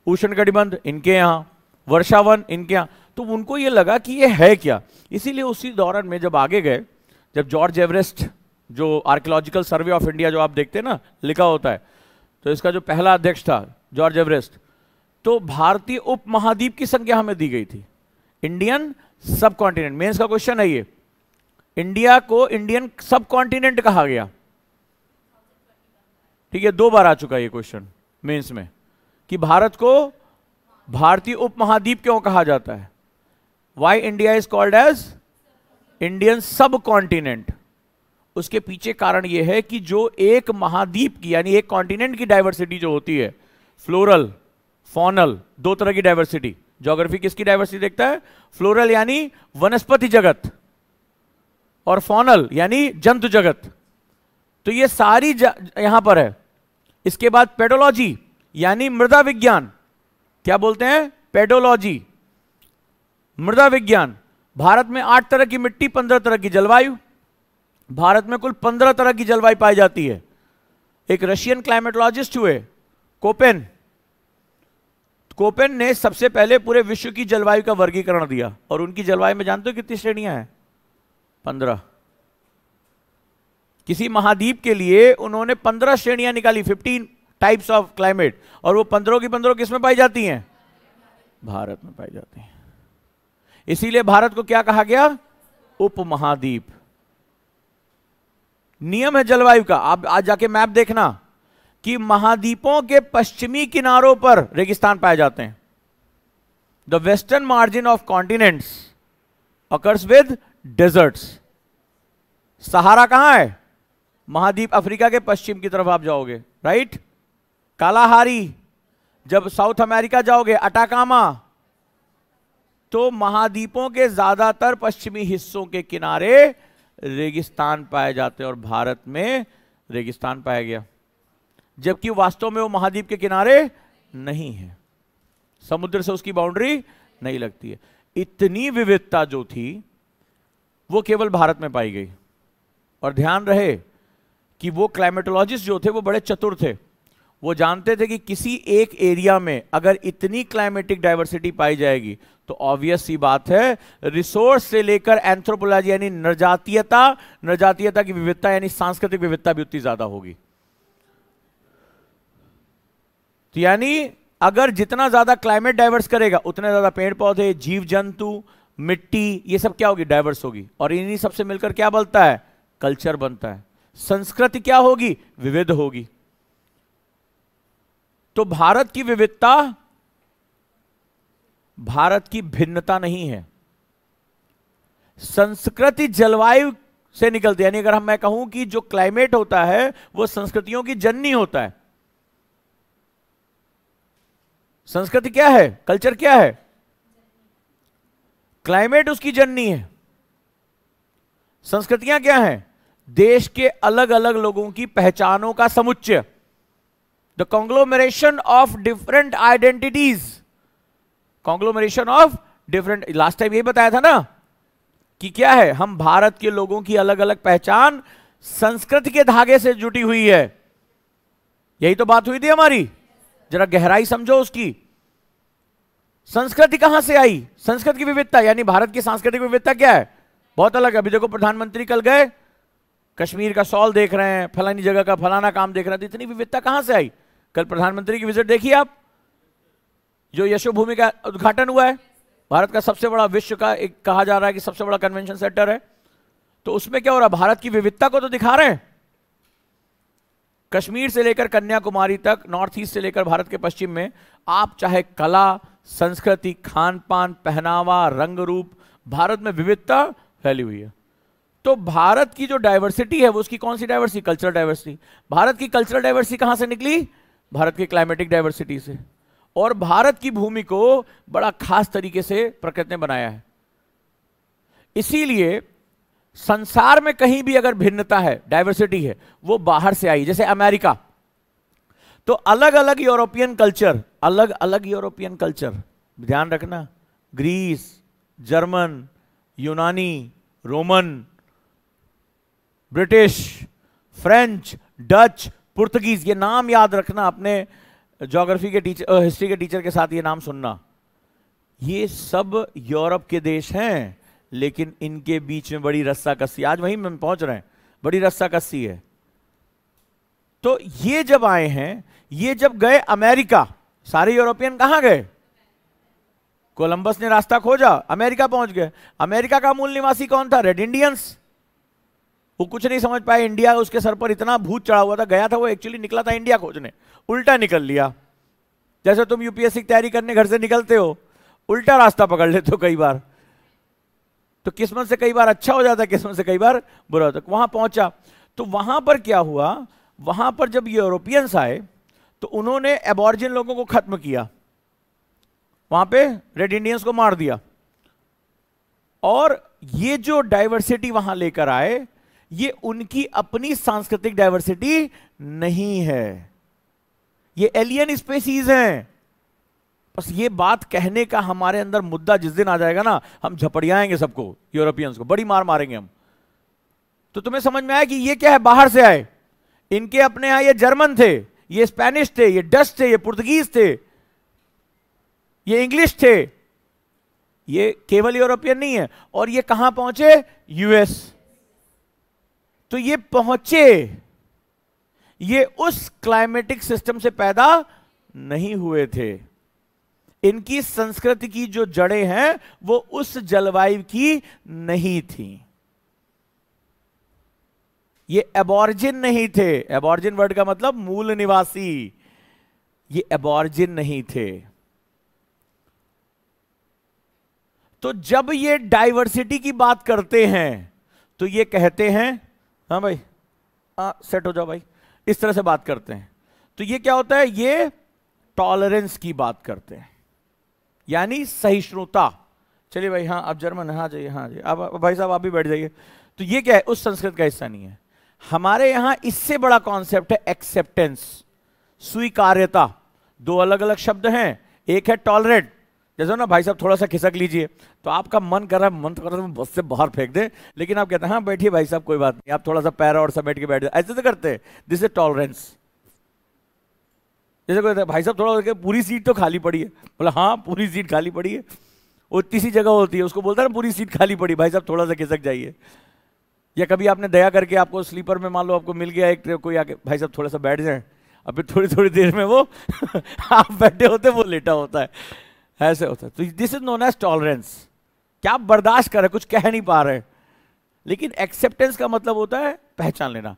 उष्णकटिबंध इनके यहाँ, वर्षावन इनके यहाँ। तो उनको ये लगा कि ये है क्या, इसीलिए उसी दौरान में जब आगे गए, जब जॉर्ज एवरेस्ट, जो आर्कियोलॉजिकल सर्वे ऑफ इंडिया जो आप देखते हैं ना लिखा होता है, तो इसका जो पहला अध्यक्ष था जॉर्ज एवरेस्ट, तो भारतीय उपमहाद्वीप की संख्या हमें दी गई थी, इंडियन सब कॉन्टिनेंट। मेंस का क्वेश्चन है ये, इंडिया को इंडियन सब कॉन्टिनेंट कहा गया, ठीक है, 2 बार आ चुका है ये क्वेश्चन मेंस में, कि भारत को भारतीय उपमहाद्वीप क्यों कहा जाता है, why India is called as Indian subcontinent. उसके पीछे कारण यह है कि जो एक महाद्वीप की यानी एक कॉन्टिनेंट की डाइवर्सिटी जो होती है, फ्लोरल फॉनल, 2 तरह की डाइवर्सिटी। ज्योग्राफी किसकी डाइवर्सिटी देखता है, फ्लोरल यानी वनस्पति जगत, और फॉनल यानी जंतु जगत। तो ये सारी यहां पर है। इसके बाद पेडोलॉजी यानी मृदा विज्ञान, क्या बोलते हैं, पेडोलॉजी, मृदा विज्ञान। भारत में 8 तरह की मिट्टी, 15 तरह की जलवायु। भारत में कुल 15 तरह की जलवायु पाई जाती है। एक रशियन क्लाइमेटोलॉजिस्ट हुए कोपेन, कोपेन ने सबसे पहले पूरे विश्व की जलवायु का वर्गीकरण दिया, और उनकी जलवायु में जानते हो कितनी श्रेणियां हैं, 15। किसी महाद्वीप के लिए उन्होंने 15 श्रेणियां निकाली, 15 टाइप्स ऑफ क्लाइमेट, और वो 15 की 15 किस में पाई जाती हैं, भारत में पाई जाती हैं। इसीलिए भारत को क्या कहा गया, उपमहाद्वीप। नियम है जलवायु का, आप आज जाके मैप देखना कि महाद्वीपों के पश्चिमी किनारों पर रेगिस्तान पाए जाते हैं। The western margin of continents occurs with deserts. Sahara कहां है, महाद्वीप अफ्रीका के पश्चिम की तरफ आप जाओगे, राइट। कालाहारी, जब साउथ अमेरिका जाओगे अटाकामा, तो महाद्वीपों के ज्यादातर पश्चिमी हिस्सों के किनारे रेगिस्तान पाए जाते हैं, और भारत में रेगिस्तान पाया गया, जबकि वास्तव में वो महाद्वीप के किनारे नहीं है, समुद्र से उसकी बाउंड्री नहीं लगती है। इतनी विविधता जो थी वो केवल भारत में पाई गई। और ध्यान रहे कि वो क्लाइमेटोलॉजिस्ट जो थे वो बड़े चतुर थे, वो जानते थे कि किसी एक एरिया में अगर इतनी क्लाइमेटिक डाइवर्सिटी पाई जाएगी तो ऑब्वियस सी बात है रिसोर्स से लेकर एंथ्रोपोलॉजी यानी नरजातीयता की विविधता यानी सांस्कृतिक विविधता भी उतनी ज्यादा होगी। तो यानी अगर जितना ज्यादा क्लाइमेट डाइवर्स करेगा उतने ज्यादा पेड़ पौधे, जीव जंतु, मिट्टी, ये सब क्या होगी, डाइवर्स होगी, और इन्हीं सबसे मिलकर क्या बनता है, कल्चर बनता है। संस्कृति क्या होगी, विविध होगी। तो भारत की विविधता भारत की भिन्नता नहीं है, संस्कृति जलवायु से निकलती है। यानी अगर मैं कहूं कि जो क्लाइमेट होता है वो संस्कृतियों की जननी होता है। संस्कृति क्या है, कल्चर क्या है, क्लाइमेट उसकी जननी है। संस्कृतियां क्या हैं, देश के अलग अलग लोगों की पहचानों का समुच्चय, the कॉन्ग्लोमरेशन of different identities, कॉन्ग्लोमरेशन of different. Last time यही बताया था ना कि क्या है, हम भारत के लोगों की अलग अलग पहचान संस्कृति के धागे से जुटी हुई है। यही तो बात हुई थी हमारी, जरा गहराई समझो उसकी। संस्कृति कहां से आई, संस्कृति की विविधता, यानी भारत की सांस्कृतिक विविधता क्या है, बहुत अलग है। अभी देखो प्रधानमंत्री कल गए, कश्मीर का शॉल देख रहे हैं, फलानी जगह का फलाना काम देख रहे हैं, तो इतनी विविधता कहां से आई। कल प्रधानमंत्री की विजिट देखिए आप, जो यशोभूमि का उद्घाटन हुआ है, भारत का सबसे बड़ा, विश्व का एक कहा जा रहा है कि सबसे बड़ा कन्वेंशन सेंटर है, तो उसमें क्या हो रहा है, भारत की विविधता को तो दिखा रहे हैं। कश्मीर से लेकर कन्याकुमारी तक, नॉर्थ ईस्ट से लेकर भारत के पश्चिम में, आप चाहे कला, संस्कृति, खान पान, पहनावा, रंग रूप, भारत में विविधता फैली हुई है। तो भारत की जो डाइवर्सिटी है वो उसकी कौन सी डाइवर्सिटी, कल्चरल डाइवर्सिटी। भारत की कल्चरल डाइवर्सिटी कहां से निकली, भारत की क्लाइमेटिक डाइवर्सिटी से। और भारत की भूमि को बड़ा खास तरीके से प्रकृति ने बनाया है। इसीलिए संसार में कहीं भी अगर भिन्नता है, डाइवर्सिटी है, वो बाहर से आई। जैसे अमेरिका, तो अलग अलग यूरोपियन कल्चर, अलग अलग यूरोपियन कल्चर, ध्यान रखना, ग्रीस, जर्मन, यूनानी, Roman, British, French, Dutch, Portuguese, ये नाम याद रखना अपने ज्योग्राफी के टीचर, हिस्ट्री के टीचर के साथ ये नाम सुनना, ये सब यूरोप के देश हैं, लेकिन इनके बीच में बड़ी रस्साकस्सी, आज वहीं में पहुंच रहे हैं, बड़ी रस्साकस्सी है। तो ये जब आए हैं, ये जब गए अमेरिका, सारे यूरोपियन कहां गए? कोलंबस ने रास्ता खोजा, अमेरिका पहुंच गए। अमेरिका का मूल निवासी कौन था? Red Indians. वो कुछ नहीं समझ पाए, इंडिया उसके सर पर इतना भूत चढ़ा हुआ था, गया था वो एक्चुअली निकला था इंडिया खोजने, उल्टा निकल लिया। जैसे तुम यूपीएससी की तैयारी करने घर से निकलते हो, उल्टा रास्ता पकड़ लेते हो कई बार, तो किस्मत से कई बार अच्छा हो जाता है, किस्मत से कई बार बुरा होता है। वहां पहुंचा, तो वहां पर क्या हुआ, वहां पर जब यूरोपियंस आए तो उन्होंने एबॉर्जिन लोगों को खत्म किया, वहां पे रेड इंडियंस को मार दिया, और ये जो डाइवर्सिटी वहां लेकर आए, ये उनकी अपनी सांस्कृतिक डाइवर्सिटी नहीं है, ये एलियन स्पेसीज हैं। बस ये बात कहने का हमारे अंदर मुद्दा जिस दिन आ जाएगा ना, हम झपड़ियाएंगे सबको, यूरोपियंस को बड़ी मार मारेंगे हम। तो तुम्हें समझ में आया कि ये क्या है? बाहर से आए, इनके अपने यहां ये जर्मन थे, ये स्पेनिश थे, ये डच थे, ये पुर्तगीज थे, ये इंग्लिश थे, ये केवल यूरोपियन नहीं है। और ये कहां पहुंचे? यूएस। तो ये पहुंचे, ये उस क्लाइमेटिक सिस्टम से पैदा नहीं हुए थे, इनकी संस्कृति की जो जड़ें हैं वो उस जलवायु की नहीं थी, ये एबॉर्जिन नहीं थे। एबॉर्जिन वर्ड का मतलब मूल निवासी, ये एबॉर्जिन नहीं थे। तो जब ये डाइवर्सिटी की बात करते हैं तो ये कहते हैं, हाँ भाई, सेट हो जाओ भाई, इस तरह से बात करते हैं। तो ये क्या होता है? ये टॉलरेंस की बात करते हैं, यानी सहिष्णुता। चलिए भाई, हाँ आप जर्मन, हाँ जाइए, हाँ जाइए, आप भाई साहब आप भी बैठ जाइए। तो ये क्या है? उस संस्कृत का हिस्सा नहीं है। हमारे यहां इससे बड़ा कॉन्सेप्ट है एक्सेप्टेंस, स्वीकार्यता। दो अलग अलग शब्द हैं, एक है टॉलरेट, जैसे ना भाई साहब थोड़ा सा खिसक लीजिए, तो आपका मन कर रहा है, मन तो कर रहा है बस से बाहर फेंक दे, लेकिन आप कहते हैं हाँ बैठिए भाई साहब कोई बात नहीं, आप थोड़ा सा पैर और समेट के बैठ जाए, ऐसे तो करते हैं। This is tolerance. जैसे कोई भाई साहब थोड़ा पूरी सीट तो खाली पड़ी है, बोला हाँ पूरी सीट खाली पड़ी है, वो तीसरी जगह होती है, उसको बोलता है ना पूरी सीट खाली पड़ी, भाई साहब थोड़ा सा खिसक जाइए। या कभी आपने दया करके आपको स्लीपर में मान लो आपको मिल गया एक, कोई आके भाई साहब थोड़ा सा बैठ जाए, अब फिर थोड़ी थोड़ी देर में वो आप बैठे होते वो लेटा होता है, ऐसे होता है। तो this is known as tolerance. क्या आप बर्दाश्त कर रहे, कुछ कह नहीं पा रहे, लेकिन एक्सेप्टेंस का मतलब होता है पहचान लेना।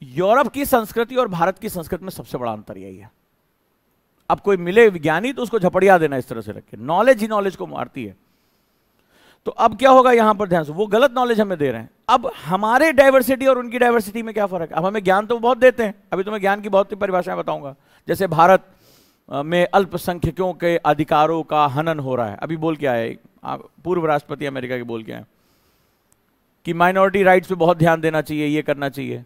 यूरोप की संस्कृति और भारत की संस्कृति में सबसे बड़ा अंतर यही है। अब कोई मिले विज्ञानी तो उसको झपड़िया देना इस तरह से रखे, नॉलेज ही नॉलेज को मारती है। तो अब क्या होगा यहां पर ध्यान से, वो गलत नॉलेज हमें दे रहे हैं। अब हमारे डाइवर्सिटी और उनकी डाइवर्सिटी में क्या फर्क है? अब हमें ज्ञान तो बहुत देते हैं, अभी तुम्हें ज्ञान की बहुत सी परिभाषाएं बताऊंगा। जैसे भारत में अल्पसंख्यकों के अधिकारों का हनन हो रहा है, अभी बोल के आए पूर्व राष्ट्रपति अमेरिका के, बोल के आए कि माइनॉरिटी राइट्स पे बहुत ध्यान देना चाहिए, ये करना चाहिए।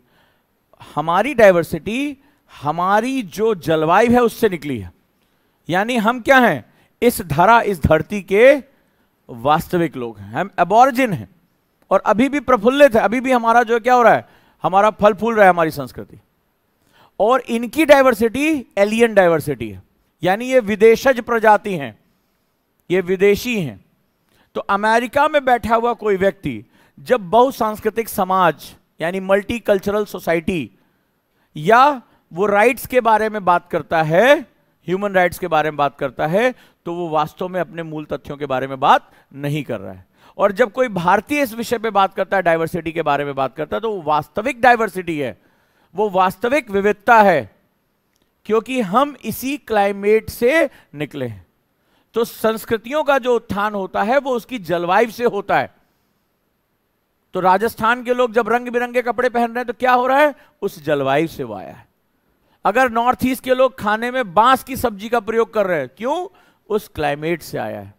हमारी डाइवर्सिटी हमारी जो जलवायु है उससे निकली है, यानी हम क्या हैं? इस धरा, इस धरती के वास्तविक लोग हैं, हम एबॉर्जिन हैं, और अभी भी प्रफुल्लित है, अभी भी हमारा जो क्या हो रहा है, हमारा फल फूल रहा है, हमारी संस्कृति। और इनकी डाइवर्सिटी एलियन डाइवर्सिटी है, यानी ये विदेशज प्रजाति हैं, ये विदेशी हैं। तो अमेरिका में बैठा हुआ कोई व्यक्ति जब बहुसांस्कृतिक समाज यानी मल्टी कल्चरल सोसाइटी या वो राइट्स के बारे में बात करता है, ह्यूमन राइट्स के बारे में बात करता है, तो वो वास्तव में अपने मूल तथ्यों के बारे में बात नहीं कर रहा है। और जब कोई भारतीय इस विषय पे बात करता है, डाइवर्सिटी के बारे में बात करता है, तो वो वास्तविक डाइवर्सिटी है, वो वास्तविक विविधता है, क्योंकि हम इसी क्लाइमेट से निकले हैं। तो संस्कृतियों का जो उत्थान होता है वो उसकी जलवायु से होता है। तो राजस्थान के लोग जब रंग बिरंगे कपड़े पहन रहे हैं तो क्या हो रहा है? उस जलवायु से वो आया है। अगर नॉर्थ ईस्ट के लोग खाने में बांस की सब्जी का प्रयोग कर रहे हैं, क्यों? उस क्लाइमेट से आया है।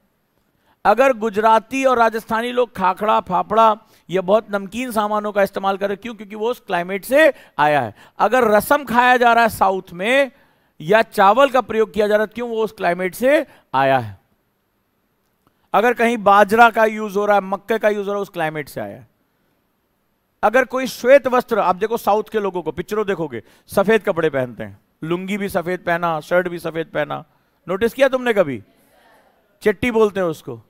अगर गुजराती और राजस्थानी लोग खाखड़ा, फाफड़ा या बहुत नमकीन सामानों का इस्तेमाल कर रहे हैं, क्यों? क्योंकि वो उस क्लाइमेट से आया है। अगर रसम खाया जा रहा है साउथ में या चावल का प्रयोग किया जा रहा है, क्यों? वो उस क्लाइमेट से आया है। अगर कहीं बाजरा का यूज हो रहा है, मक्के का यूज हो रहा है, उस क्लाइमेट से आया है। अगर कोई श्वेत वस्त्र, आप देखो साउथ के लोगों को पिक्चरों देखोगे, सफेद कपड़े पहनते हैं, लुंगी भी सफेद पहना, शर्ट भी सफेद पहना। नोटिस किया तुमने कभी? चिट्टी बोलते हैं उसको।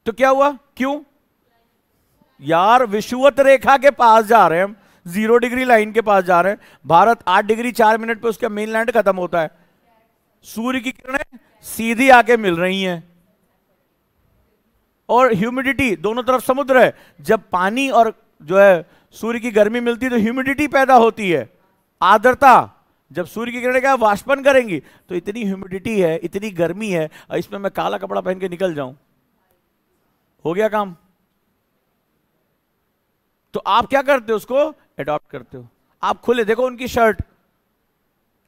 तो क्या हुआ? क्यों यार? विषुवत रेखा के पास जा रहे हैं हम, 0 डिग्री लाइन के पास जा रहे हैं। भारत 8 डिग्री 4 मिनट पे उसका मेनलैंड खत्म होता है। सूर्य की किरणें सीधी आके मिल रही हैं, और ह्यूमिडिटी, दोनों तरफ समुद्र है। जब पानी और जो है सूर्य की गर्मी मिलती है तो ह्यूमिडिटी पैदा होती है, आर्द्रता। जब सूर्य की किरणें क्या वाष्पन करेंगी तो इतनी ह्यूमिडिटी है, इतनी गर्मी है, और इसमें मैं काला कपड़ा पहन के निकल जाऊं, हो गया काम। तो आप क्या करते हो? उसको अडॉप्ट करते हो। आप खुले देखो, उनकी शर्ट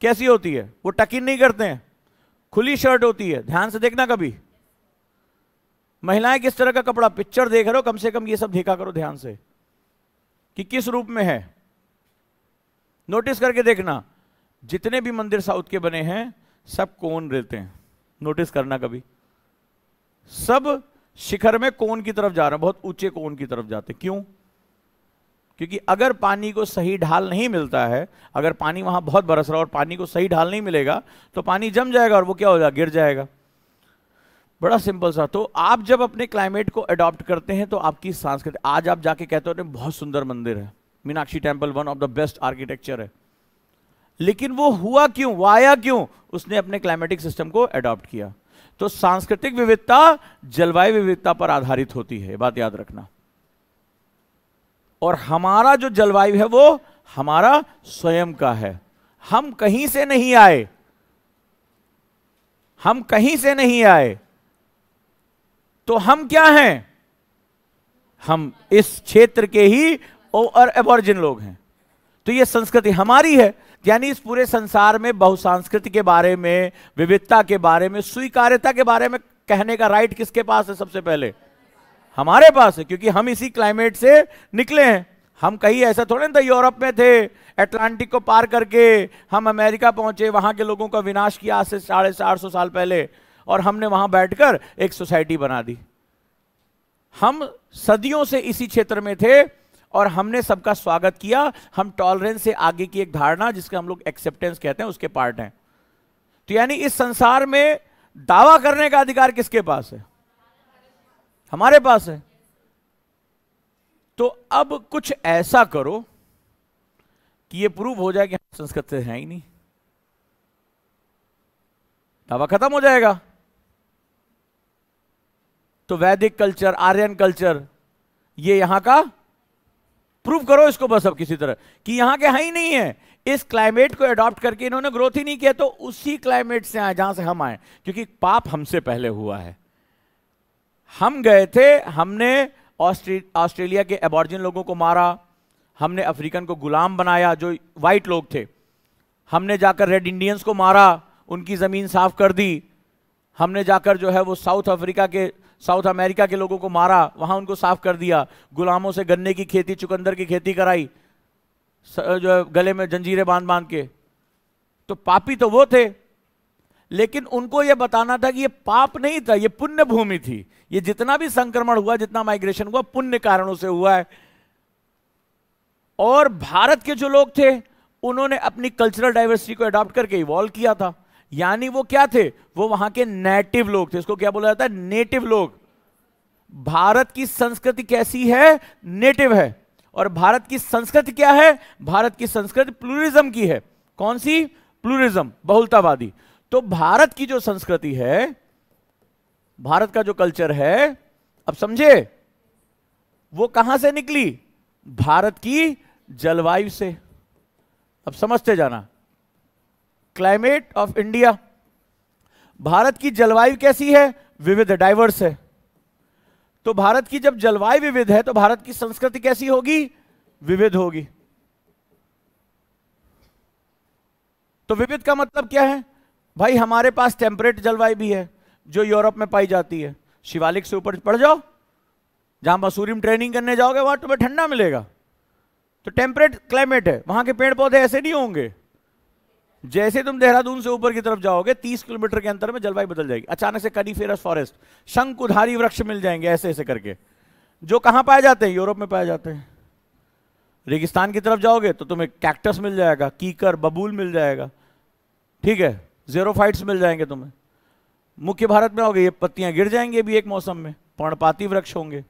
कैसी होती है, वो टक इन नहीं करते हैं, खुली शर्ट होती है। ध्यान से देखना कभी। महिलाएं किस तरह का कपड़ा, पिक्चर देख रहे हो, कम से कम ये सब देखा करो ध्यान से कि किस रूप में है। नोटिस करके देखना, जितने भी मंदिर साउथ के बने हैं सब कोन रहते हैं। नोटिस करना कभी, सब शिखर में कोन की तरफ जा रहे हैं, बहुत ऊंचे कोन की तरफ जाते हैं। क्यों? क्योंकि अगर पानी को सही ढाल नहीं मिलता है, अगर पानी वहां बहुत बरस रहा है और पानी को सही ढाल नहीं मिलेगा तो पानी जम जाएगा और वो क्या हो जाएगा? गिर जाएगा। बड़ा सिंपल सा। तो आप जब अपने क्लाइमेट को अडॉप्ट करते हैं तो आपकी संस्कृति, आज आप जाके कहते हो बहुत सुंदर मंदिर है, Meenakshi temple one of the best architecture है, लेकिन वो हुआ क्यों, वो आया क्यों? उसने अपने क्लाइमेटिक सिस्टम को अडॉप्ट किया। तो सांस्कृतिक विविधता जलवायु विविधता पर आधारित होती है, बात याद रखना। और हमारा जो जलवायु है वो हमारा स्वयं का है, हम कहीं से नहीं आए, हम कहीं से नहीं आए। तो हम क्या हैं? हम इस क्षेत्र के ही और एबॉर्जिन लोग हैं। तो ये संस्कृति हमारी है। यानी इस पूरे संसार में बहुसांस्कृतिक के बारे में, विविधता के बारे में, स्वीकार्यता के बारे में कहने का राइट किसके पास है? सबसे पहले हमारे पास है, क्योंकि हम इसी क्लाइमेट से निकले हैं। हम कहीं ऐसा थोड़े ना यूरोप में थे, अटलांटिक को पार करके हम अमेरिका पहुंचे, वहां के लोगों का विनाश किया आज से 450 साल पहले, और हमने वहां बैठकर एक सोसाइटी बना दी। हम सदियों से इसी क्षेत्र में थे और हमने सबका स्वागत किया। हम टॉलरेंस से आगे की एक धारणा, जिसके हम लोग एक्सेप्टेंस कहते हैं, उसके पार्ट हैं। तो यानी इस संसार में दावा करने का अधिकार किसके पास है? हमारे पास है। तो अब कुछ ऐसा करो कि ये प्रूव हो जाए कि हम संस्कृत से हैं ही नहीं, दावा खत्म हो जाएगा। तो वैदिक कल्चर, आर्यन कल्चर, ये यहां का प्रूव करो इसको बस अब किसी तरह कि यहां के है ही नहीं है। इस क्लाइमेट को अडॉप्ट करके इन्होंने ग्रोथ ही नहीं किया, तो उसी क्लाइमेट से आए जहां से हम आए, क्योंकि पाप हमसे पहले हुआ है। हम गए थे, हमने ऑस्ट्रेलिया के एबॉर्जिन लोगों को मारा, हमने अफ्रीकन को गुलाम बनाया जो व्हाइट लोग थे, हमने जाकर रेड इंडियंस को मारा, उनकी जमीन साफ कर दी, हमने जाकर जो है वो साउथ अमेरिका के लोगों को मारा, वहां उनको साफ कर दिया, गुलामों से गन्ने की खेती, चुकंदर की खेती कराई, जो है गले में जंजीरें बांध बांध के। तो पापी तो वो थे, लेकिन उनको यह बताना था कि ये पाप नहीं था, ये पुण्य भूमि थी। ये जितना भी संक्रमण हुआ, जितना माइग्रेशन हुआ, पुण्य कारणों से हुआ है। और भारत के जो लोग थे उन्होंने अपनी कल्चरल डाइवर्सिटी को अडॉप्ट करके इवॉल्व किया था। यानी वो क्या थे? वो वहां के नेटिव लोग थे। इसको क्या बोला जाता है? नेटिव लोग। भारत की संस्कृति कैसी है? नेटिव है। और भारत की संस्कृति क्या है? भारत की संस्कृति प्लूरिज्म की है। कौन सी? प्लूरिज्म, बहुलतावादी। तो भारत की जो संस्कृति है, भारत का जो कल्चर है, अब समझे, वो कहां से निकली? भारत की जलवायु से। अब समझते जाना। क्लाइमेट ऑफ इंडिया, भारत की जलवायु कैसी है? विविध, डाइवर्स है। तो भारत की जब जलवायु विविध है तो भारत की संस्कृति कैसी होगी? विविध होगी। तो विविध का मतलब क्या है भाई? हमारे पास टेम्परेट जलवायु भी है जो यूरोप में पाई जाती है। शिवालिक से ऊपर पड़ जाओ, जहां मसूरी में ट्रेनिंग करने जाओगे, वहां तुम्हें ठंडा मिलेगा। तो टेम्परेट क्लाइमेट है, वहां के पेड़ पौधे ऐसे नहीं होंगे। जैसे तुम देहरादून से ऊपर की तरफ जाओगे, 30 किलोमीटर के अंतर में जलवायु बदल जाएगी। अचानक से कनीफेरस फॉरेस्ट, शंकुधारी वृक्ष मिल जाएंगे ऐसे ऐसे करके, जो कहां पाए जाते हैं? यूरोप में पाए जाते हैं। रेगिस्तान की तरफ जाओगे तो तुम्हें कैक्टस मिल जाएगा, कीकर, बबूल मिल जाएगा, ठीक है, ज़ेरोफाइट्स मिल जाएंगे तुम्हें। मुख्य भारत में आओगे ये पत्तियां गिर जाएंगी अभी एक मौसम में, पर्णपाती वृक्ष होंगे।